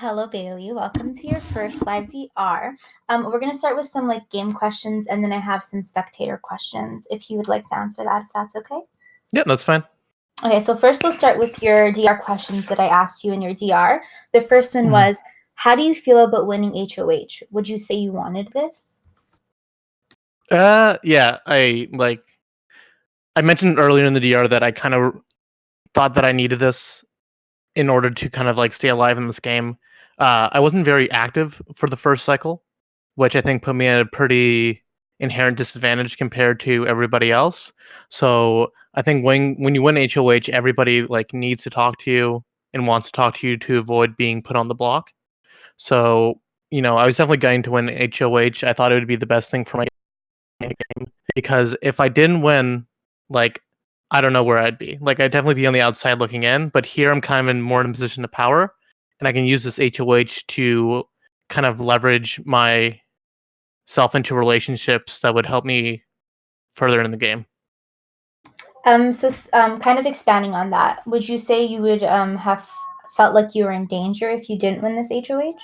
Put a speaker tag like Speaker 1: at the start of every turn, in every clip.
Speaker 1: Hello, Bailey. Welcome to your first live DR. We're going to start with some game questions, and then I have some spectator questions if you would like to answer that, if that's okay.
Speaker 2: Yeah, that's fine.
Speaker 1: Okay, so first we'll start with your DR questions that I asked you in your DR. The first one was, how do you feel about winning HOH? Would you say you wanted this?
Speaker 2: Yeah, I mentioned earlier in the DR that I kind of thought that I needed this in order to kind of stay alive in this game. I wasn't very active for the first cycle, which I think put me at a pretty inherent disadvantage compared to everybody else. So I think when you win HOH, everybody needs to talk to you and wants to talk to you to avoid being put on the block. So I was definitely going to win HOH. I thought it would be the best thing for my game because if I didn't win, I don't know where I'd be. I'd definitely be on the outside looking in, but here I'm kind of more in a position of power, and I can use this HOH to kind of leverage myself into relationships that would help me further in the game.
Speaker 1: Kind of expanding on that, would you say you would have felt like you were in danger if you didn't win this HOH?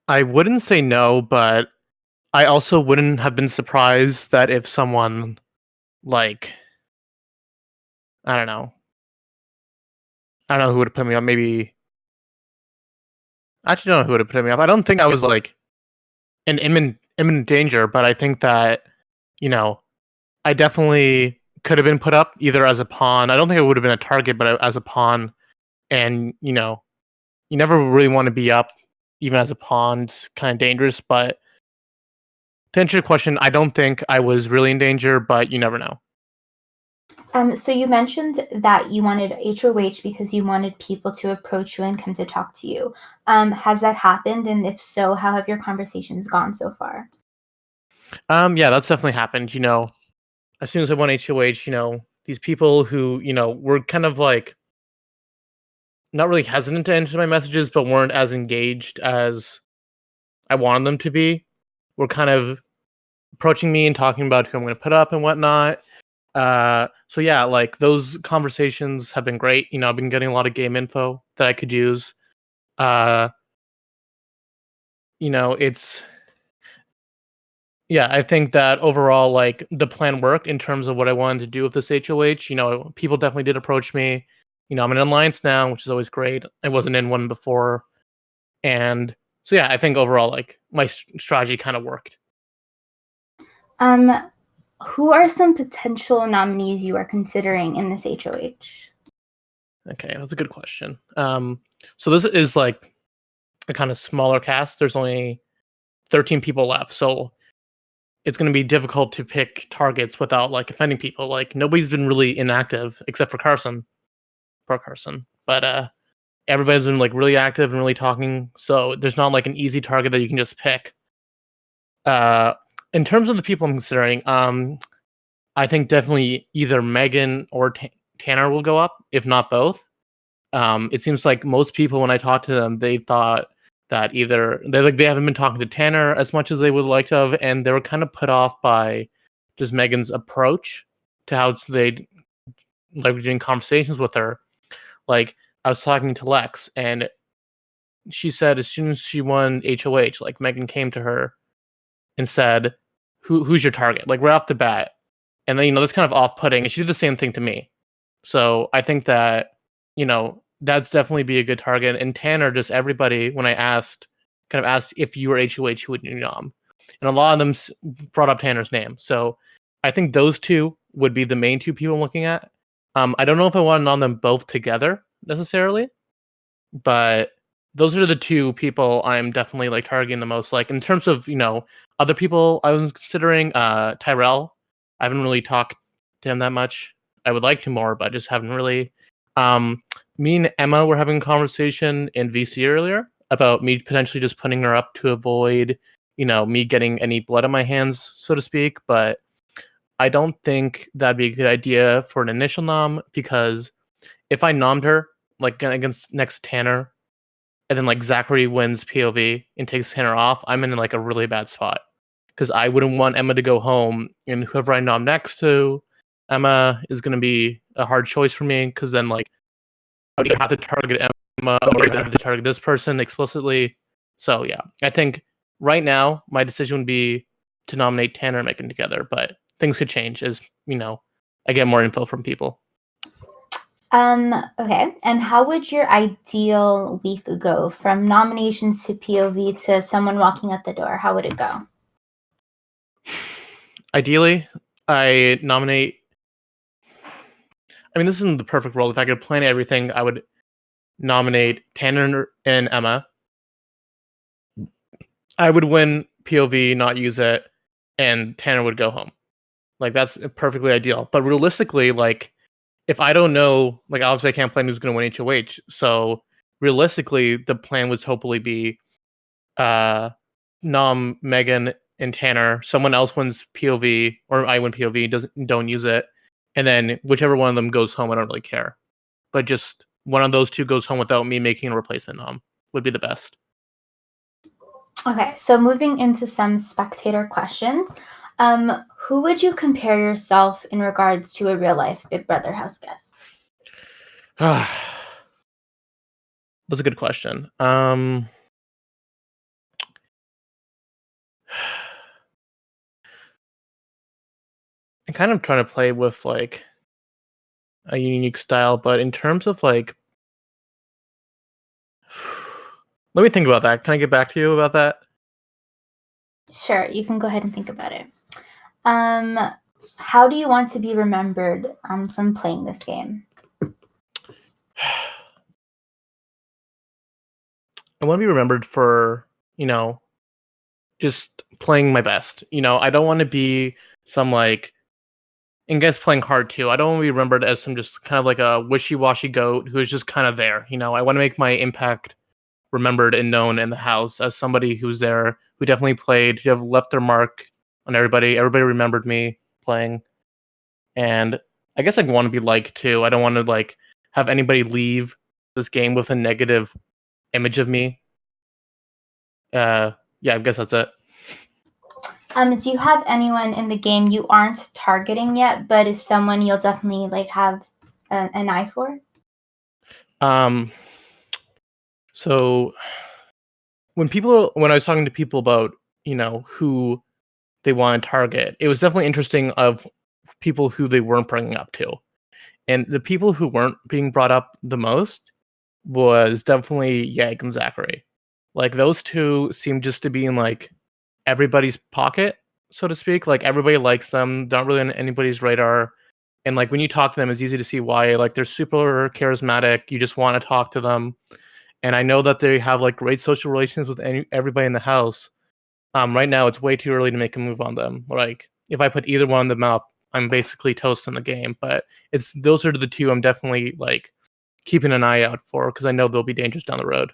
Speaker 2: I wouldn't say no, but I also wouldn't have been surprised that if someone I don't know who would have put me up. Maybe I actually don't know who would have put me up. I don't think I was in imminent danger, but I think that I definitely could have been put up either as a pawn. I don't think it would have been a target, but as a pawn. And you never really want to be up, even as a pawn. It's kind of dangerous. But to answer your question, I don't think I was really in danger, but you never know.
Speaker 1: So you mentioned that you wanted HOH because you wanted people to approach you and come to talk to you. Has that happened? And if so, how have your conversations gone so far?
Speaker 2: Yeah, that's definitely happened. As soon as I won HOH, these people who were kind of not really hesitant to answer my messages, but weren't as engaged as I wanted them to be, were kind of approaching me and talking about who I'm going to put up and whatnot. So yeah, those conversations have been great. I've been getting a lot of game info that I could use. It's yeah, I think that overall, the plan worked in terms of what I wanted to do with this HOH. People definitely did approach me. I'm in an alliance now, which is always great. I wasn't in one before, and so yeah, I think overall, my strategy kind of worked.
Speaker 1: Who are some potential nominees you are considering in this HOH?
Speaker 2: Okay, that's a good question. So this is a kind of smaller cast. There's only 13 people left, so it's going to be difficult to pick targets without offending people. Nobody's been really inactive except for Carson. Poor Carson. But everybody's been really active and really talking, so there's not an easy target that you can just pick. In terms of the people I'm considering, I think definitely either Megan or Tanner will go up, if not both. It seems like most people, when I talk to them, they thought that either they haven't been talking to Tanner as much as they would like to have, and they were kind of put off by just Megan's approach to how they doing conversations with her. I was talking to Lex, and she said as soon as she won HOH, Megan came to her and said, "Who's your target?" Right off the bat, and then that's kind of off-putting. And she did the same thing to me. So I think that that's definitely be a good target. And Tanner, just everybody, when I asked if you were HOH, who would you nom? And a lot of them brought up Tanner's name. So I think those two would be the main two people I'm looking at. I don't know if I want to nom them both together necessarily, but those are the two people I'm definitely targeting the most. In terms of other people I was considering, Tyrell. I haven't really talked to him that much. I would like to more, but I just haven't really. Me and Emma were having a conversation in VC earlier about me potentially just putting her up to avoid, me getting any blood on my hands, so to speak. But I don't think that'd be a good idea for an initial nom, because if I nommed her against next to Tanner, and then Zachary wins POV and takes Tanner off, I'm in a really bad spot, because I wouldn't want Emma to go home, and whoever I nom next to Emma is going to be a hard choice for me, because then I would have to target Emma or I have to target this person explicitly. So yeah, I think right now my decision would be to nominate Tanner and Megan together, but things could change as I get more info from people.
Speaker 1: Okay. And how would your ideal week go from nominations to POV to someone walking out the door? How would it go?
Speaker 2: Ideally, I nominate. I mean, this isn't the perfect world. If I could plan everything, I would nominate Tanner and Emma. I would win POV, not use it, and Tanner would go home. Like that's perfectly ideal. But realistically, like if I don't know, like obviously I can't plan who's going to win HOH. So realistically, the plan would hopefully be nom Megan and Tanner. Someone else wins POV, or I win POV. Don't use it, and then whichever one of them goes home, I don't really care. But just one of those two goes home without me making a replacement nom would be the best.
Speaker 1: Okay, so moving into some spectator questions. Who would you compare yourself in regards to a real life Big Brother house guest?
Speaker 2: That's a good question. I'm kind of trying to play with like a unique style, but in terms of like, let me think about that. Can I get back to you about that?
Speaker 1: Sure, you can go ahead and think about it. How do you want to be remembered from playing this game?
Speaker 2: I want to be remembered for, just playing my best. I don't want to be some like, and guys playing hard too. I don't want to be remembered as some just kind of like a wishy-washy goat who is just kind of there. I want to make my impact remembered and known in the house as somebody who's there, who definitely played, who have left their mark on everybody. Everybody remembered me playing, and I guess I want to be liked too. I don't want to like have anybody leave this game with a negative image of me. Yeah, I guess that's it.
Speaker 1: Do you have anyone in the game you aren't targeting yet, but is someone you'll definitely like have an eye for?
Speaker 2: So when I was talking to people about who they want to target, it was definitely interesting of people who they weren't bringing up to, and the people who weren't being brought up the most was definitely Yag and Zachary. Like those two seem just to be in like everybody's pocket, so to speak. Like everybody likes them, not really on anybody's radar. And like when you talk to them, it's easy to see why. Like they're super charismatic. You just want to talk to them. And I know that they have like great social relations with everybody in the house. Right now, it's way too early to make a move on them. Like if I put either one of them up, I'm basically toast in the game. But those are the two I'm definitely like keeping an eye out for because I know they'll be dangerous down the road.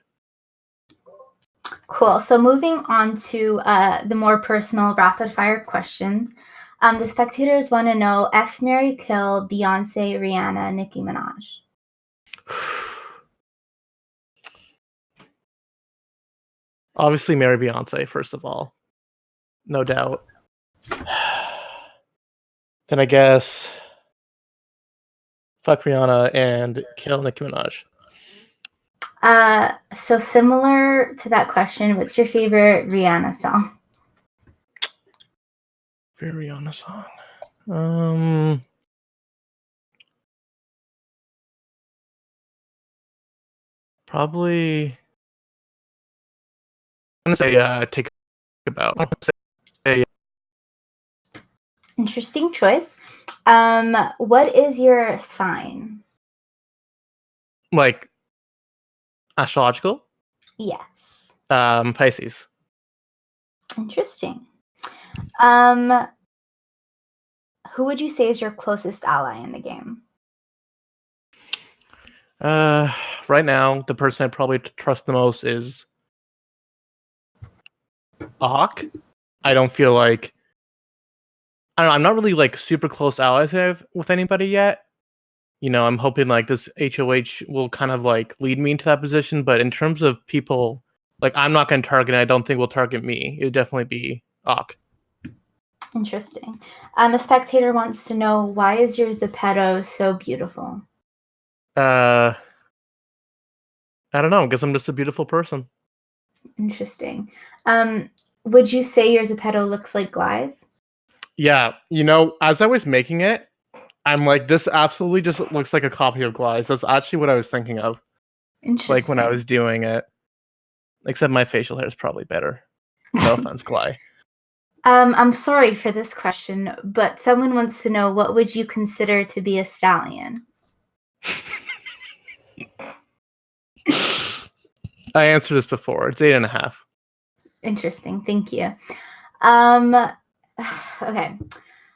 Speaker 1: Cool. So moving on to the more personal rapid fire questions. The spectators want to know F, Marry, Kill, Beyonce, Rihanna, Nicki Minaj.
Speaker 2: Obviously, marry Beyonce first of all, no doubt. Then I guess fuck Rihanna and kill Nicki Minaj.
Speaker 1: So similar to that question, what's your favorite Rihanna song?
Speaker 2: Favorite Rihanna song? Probably. I'm gonna say take about. I'm gonna say
Speaker 1: Interesting choice. What is your sign?
Speaker 2: like astrological.
Speaker 1: Yes.
Speaker 2: Pisces.
Speaker 1: Interesting. Who would you say is your closest ally in the game?
Speaker 2: Right now, the person I probably trust the most is a hawk. I don't feel like I don't know. I'm not really like super close allies with anybody yet. I'm hoping like this HOH will kind of like lead me into that position. But in terms of people, like I'm not going to target. I don't think will target me. It would definitely be Hawk.
Speaker 1: Interesting. A spectator wants to know, why is your Zepeto so beautiful?
Speaker 2: Uh, I don't know. I guess I'm just a beautiful person.
Speaker 1: Interesting. Would you say your Zepeto looks like Gly's?
Speaker 2: Yeah, as I was making it, I'm like, this absolutely just looks like a copy of Gly's. That's actually what I was thinking of, like when I
Speaker 1: Interesting.
Speaker 2: was doing it. Except my facial hair is probably better. No offense, Gly.
Speaker 1: I'm sorry for this question, but someone wants to know, what would you consider to be a stallion?
Speaker 2: I answered this before. It's 8.5.
Speaker 1: Interesting. Thank you. Okay.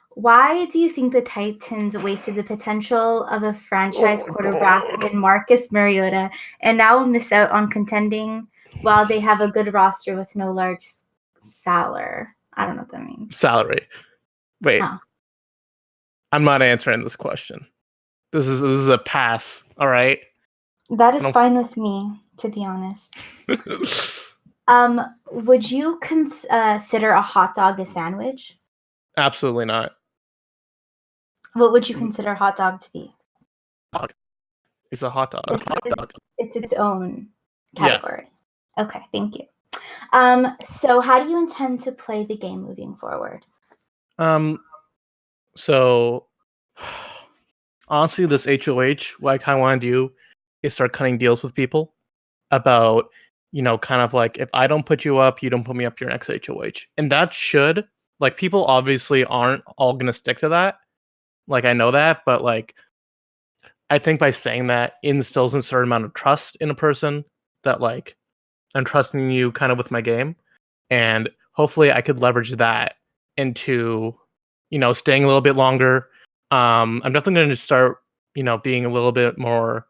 Speaker 1: Why do you think the Titans wasted the potential of a franchise quarterback in Marcus Mariota and now will miss out on contending while they have a good roster with no large salary? I don't know what that means.
Speaker 2: Salary. Wait.
Speaker 1: Huh.
Speaker 2: I'm not answering this question. This is a pass, all right?
Speaker 1: That is fine with me, to be honest. Would you consider a hot dog a sandwich?
Speaker 2: Absolutely not.
Speaker 1: What would you consider a hot dog to be?
Speaker 2: It's a hot dog.
Speaker 1: It's its own
Speaker 2: Yeah.
Speaker 1: category. Okay, thank you. So how do you intend to play the game moving forward?
Speaker 2: So honestly, this HOH, what I kind of want to do is start cutting deals with people about, kind of like, if I don't put you up, you don't put me up to your next HOH. And that should, like, people obviously aren't all going to stick to that. Like, I know that, but like, I think by saying that instills a certain amount of trust in a person that, like, I'm trusting you kind of with my game. And hopefully I could leverage that into, staying a little bit longer. I'm definitely going to start, being a little bit more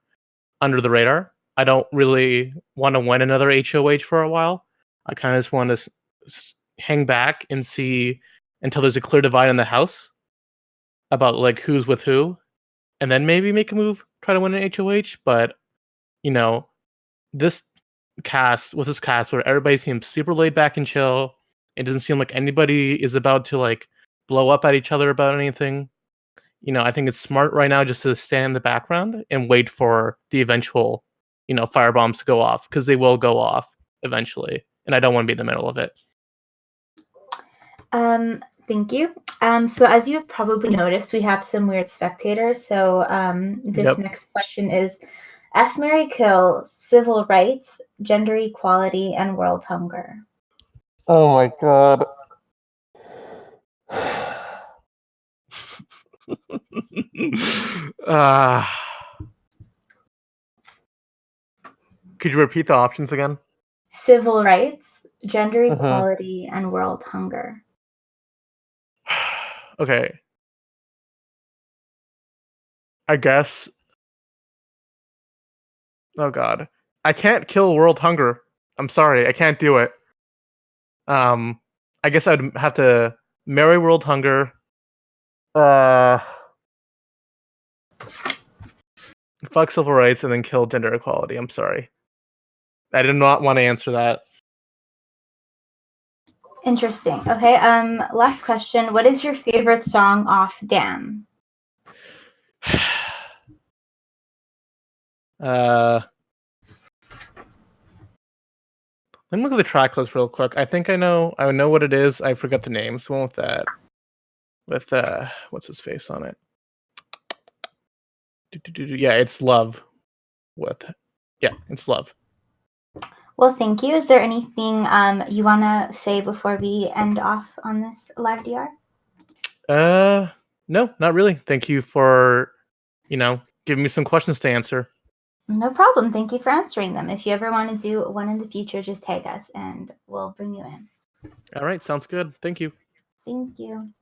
Speaker 2: under the radar. I don't really want to win another HOH for a while. I kind of just want to hang back and see until there's a clear divide in the house about like who's with who, and then maybe make a move, try to win an HOH. But you know, this this cast where everybody seems super laid back and chill, it doesn't seem like anybody is about to like blow up at each other about anything. I think it's smart right now just to stand in the background and wait for the eventual, firebombs to go off, because they will go off eventually, and I don't want to be in the middle of it.
Speaker 1: Thank you. So as you have probably noticed, we have some weird spectators. So this next question is, F, marry, kill, civil rights, gender equality, and world hunger.
Speaker 2: Oh my god. Could you repeat the options again?
Speaker 1: Civil rights, gender equality, and world hunger.
Speaker 2: Okay. I guess. Oh god. I can't kill world hunger. I'm sorry, I can't do it. I guess I'd have to marry world hunger. Fuck civil rights and then kill gender equality. I'm sorry. I did not want to answer that.
Speaker 1: Interesting. Okay. Last question. What is your favorite song off Damn?
Speaker 2: Let me look at the track list real quick. I think I know what it is. I forgot the name. It's the one with that. With what's his face on it? Yeah, it's Love. It's Love.
Speaker 1: Well, thank you. Is there anything you want to say before we end off on this live DR?
Speaker 2: No, not really. Thank you for, giving me some questions to answer.
Speaker 1: No problem. Thank you for answering them. If you ever want to do one in the future, just tag us and we'll bring you in.
Speaker 2: All right, sounds good. Thank you.
Speaker 1: Thank you.